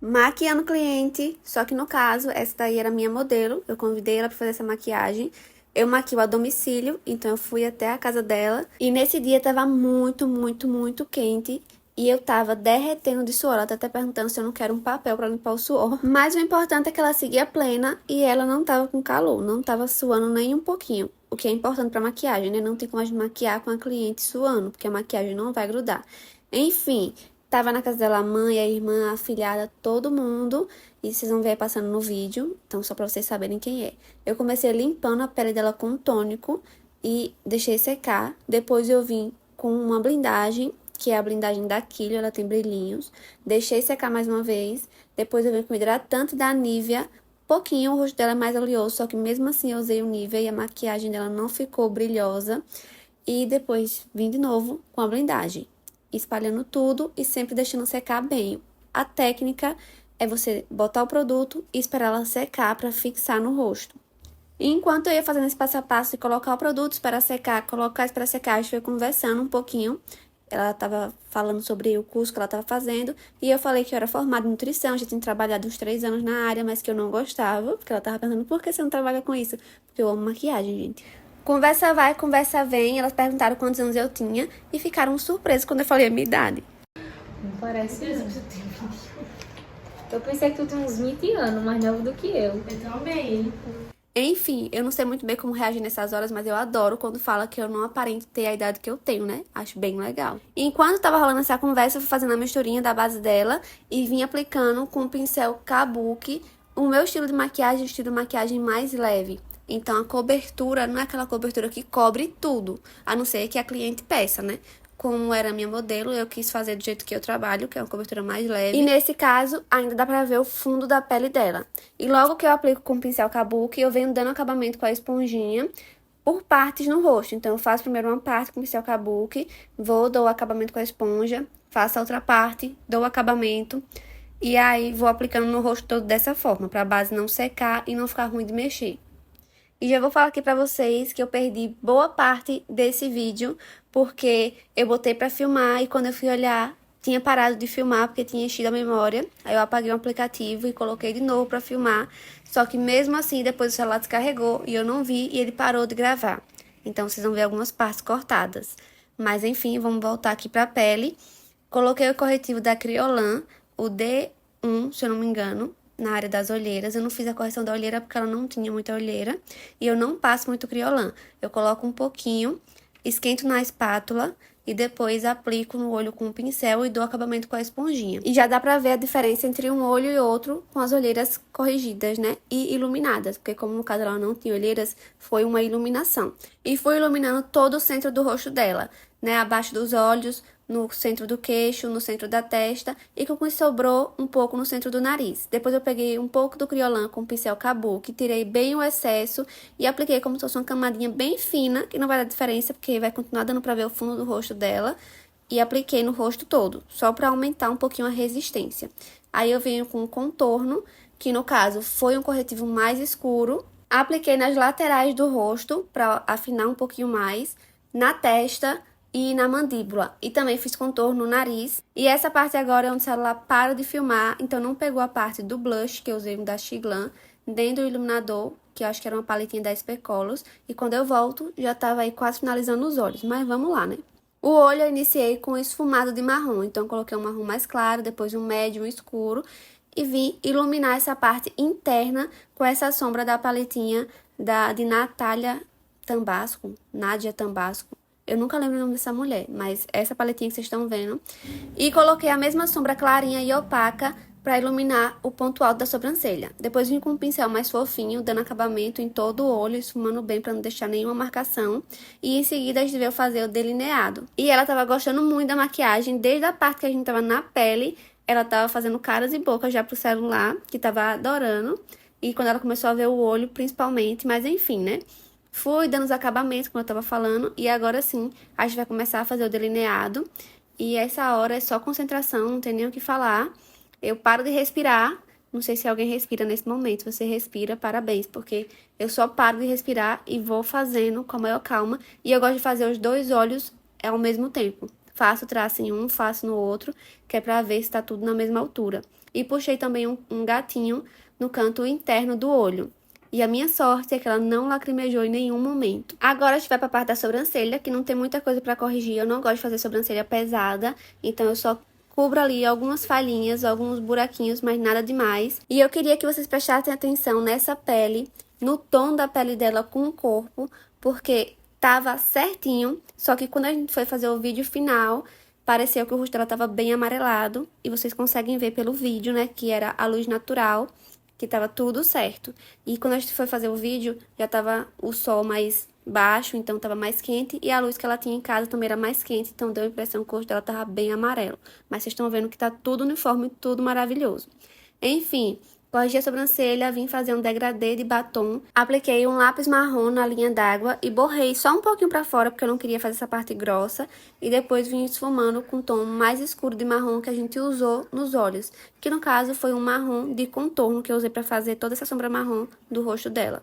maquiando o cliente, só que no caso, essa daí era minha modelo, eu convidei ela pra fazer essa maquiagem. Eu maquio a domicílio, então eu fui até a casa dela. E nesse dia tava muito quente. E eu tava derretendo de suor. Ela tá até perguntando se eu não quero um papel pra limpar o suor. Mas o importante é que ela seguia plena e ela não tava com calor. Não tava suando nem um pouquinho. O que é importante pra maquiagem, né? Não tem como a gente maquiar com a cliente suando, porque a maquiagem não vai grudar. Enfim, tava na casa dela a mãe, a irmã, a afilhada, todo mundo. E vocês vão ver passando no vídeo. Então, só pra vocês saberem quem é. Eu comecei limpando a pele dela com um tônico e deixei secar. Depois eu vim com uma blindagem, que é a blindagem da Kilian, ela tem brilhinhos. Deixei secar mais uma vez. Depois eu vim com o hidratante da Nivea. Pouquinho, o rosto dela é mais oleoso, só que mesmo assim eu usei o Nivea e a maquiagem dela não ficou brilhosa. E depois vim de novo com a blindagem, espalhando tudo e sempre deixando secar bem. A técnica é você botar o produto e esperar ela secar para fixar no rosto. E enquanto eu ia fazendo esse passo a passo de colocar o produto, esperar secar, colocar, esperar secar, a gente foi conversando um pouquinho. Ela estava falando sobre o curso que ela estava fazendo. E eu falei que eu era formada em nutrição, já tinha trabalhado uns 3 anos na área, mas que eu não gostava. Porque ela estava perguntando, por que você não trabalha com isso? Porque eu amo maquiagem, gente. Conversa vai, conversa vem. Elas perguntaram quantos anos eu tinha e ficaram surpresas quando eu falei a minha idade. Não parece não. Eu pensei que tu tinha uns 20 anos, mais novo do que eu. Eu também. Enfim, eu não sei muito bem como reagir nessas horas, mas eu adoro quando fala que eu não aparento ter a idade que eu tenho, né? Acho bem legal. E enquanto tava rolando essa conversa, eu fui fazendo a misturinha da base dela e vim aplicando com o pincel Kabuki o meu estilo de maquiagem, o estilo de maquiagem mais leve. Então, a cobertura não é aquela cobertura que cobre tudo, a não ser que a cliente peça, né? Como era minha modelo, eu quis fazer do jeito que eu trabalho, que é uma cobertura mais leve. E nesse caso, ainda dá pra ver o fundo da pele dela. E logo que eu aplico com o pincel Kabuki, eu venho dando acabamento com a esponjinha por partes no rosto. Então, eu faço primeiro uma parte com o pincel Kabuki, dou o acabamento com a esponja, faço a outra parte, dou o acabamento. E aí, vou aplicando no rosto todo dessa forma, pra base não secar e não ficar ruim de mexer. E já vou falar aqui pra vocês que eu perdi boa parte desse vídeo, porque eu botei pra filmar e quando eu fui olhar, tinha parado de filmar porque tinha enchido a memória. Aí eu apaguei o aplicativo e coloquei de novo pra filmar. Só que mesmo assim, depois o celular descarregou e eu não vi e ele parou de gravar. Então vocês vão ver algumas partes cortadas. Mas enfim, vamos voltar aqui pra pele. Coloquei o corretivo da Kryolan, o D1, se eu não me engano, na área das olheiras. Eu não fiz a correção da olheira porque ela não tinha muita olheira. E eu não passo muito Kryolan. Eu coloco um pouquinho, esquento na espátula e depois aplico no olho com o pincel e dou acabamento com a esponjinha. E já dá pra ver a diferença entre um olho e outro com as olheiras corrigidas, né? E iluminadas, porque como no caso ela não tinha olheiras, foi uma iluminação. E fui iluminando todo o centro do rosto dela, né? Abaixo dos olhos, no centro do queixo, no centro da testa e que sobrou um pouco no centro do nariz. Depois eu peguei um pouco do Kryolan com o pincel Kabuki, tirei bem o excesso e apliquei como se fosse uma camadinha bem fina, que não vai dar diferença porque vai continuar dando pra ver o fundo do rosto dela. E apliquei no rosto todo, só pra aumentar um pouquinho a resistência. Aí eu venho com o contorno, que no caso foi um corretivo mais escuro. Apliquei nas laterais do rosto pra afinar um pouquinho mais, na testa e na mandíbula. E também fiz contorno no nariz. E essa parte agora é onde o celular para de filmar, então não pegou a parte do blush, que eu usei da Xiglan, nem do iluminador, que eu acho que era uma paletinha da SP Colors. E quando eu volto, já tava aí quase finalizando os olhos. Mas vamos lá, né? O olho eu iniciei com esfumado de marrom, então coloquei um marrom mais claro, depois um médio, um escuro. E vim iluminar essa parte interna com essa sombra da paletinha de Nádia Tambasco. Eu nunca lembro o nome dessa mulher, mas essa paletinha que vocês estão vendo. E coloquei a mesma sombra clarinha e opaca para iluminar o ponto alto da sobrancelha. Depois vim com um pincel mais fofinho, dando acabamento em todo o olho, esfumando bem para não deixar nenhuma marcação. E em seguida a gente veio fazer o delineado. E ela tava gostando muito da maquiagem, desde a parte que a gente tava na pele, ela tava fazendo caras e bocas já pro celular, que tava adorando. E quando ela começou a ver o olho, principalmente, mas enfim, né? Fui dando os acabamentos, como eu tava falando, e agora sim, a gente vai começar a fazer o delineado. E essa hora é só concentração, não tem nem o que falar. Eu paro de respirar, não sei se alguém respira nesse momento, se você respira, parabéns, porque eu só paro de respirar e vou fazendo com a maior calma. E eu gosto de fazer os dois olhos ao mesmo tempo. Faço traço em um, faço no outro, que é pra ver se tá tudo na mesma altura. e puxei também um gatinho no canto interno do olho. E a minha sorte é que ela não lacrimejou em nenhum momento. Agora a gente vai pra parte da sobrancelha, que não tem muita coisa pra corrigir. Eu não gosto de fazer sobrancelha pesada, então eu só cubro ali algumas falhinhas, alguns buraquinhos, mas nada demais. E eu queria que vocês prestassem atenção nessa pele, no tom da pele dela com o corpo, porque tava certinho, só que quando a gente foi fazer o vídeo final, pareceu que o rosto dela tava bem amarelado, e vocês conseguem ver pelo vídeo, né, que era a luz natural, que tava tudo certo. E quando a gente foi fazer o vídeo, já tava o sol mais baixo, então tava mais quente, e a luz que ela tinha em casa também era mais quente, então deu a impressão que o rosto dela tava bem amarelo. Mas vocês estão vendo que tá tudo uniforme, tudo maravilhoso. Enfim, corrigi a sobrancelha, vim fazer um degradê de batom, apliquei um lápis marrom na linha d'água e borrei só um pouquinho pra fora, porque eu não queria fazer essa parte grossa, e depois vim esfumando com o tom mais escuro de marrom que a gente usou nos olhos, que no caso foi um marrom de contorno que eu usei pra fazer toda essa sombra marrom do rosto dela.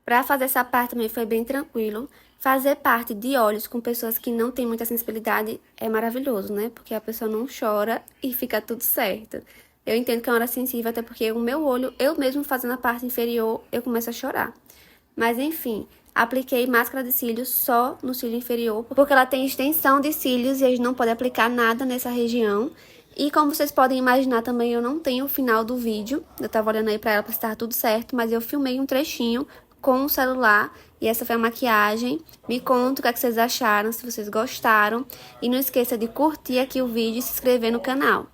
Pra fazer essa parte também foi bem tranquilo. Fazer parte de olhos com pessoas que não têm muita sensibilidade é maravilhoso, né? Porque a pessoa não chora e fica tudo certo. Eu entendo que é uma hora sensível, até porque o meu olho, eu mesmo fazendo a parte inferior, eu começo a chorar. Mas enfim, apliquei máscara de cílios só no cílio inferior, porque ela tem extensão de cílios e a gente não pode aplicar nada nessa região. E como vocês podem imaginar também, eu não tenho o final do vídeo. Eu tava olhando aí pra ela pra estar tudo certo, mas eu filmei um trechinho com o celular. E essa foi a maquiagem. Me conta o que é que vocês acharam, se vocês gostaram. E não esqueça de curtir aqui o vídeo e se inscrever no canal.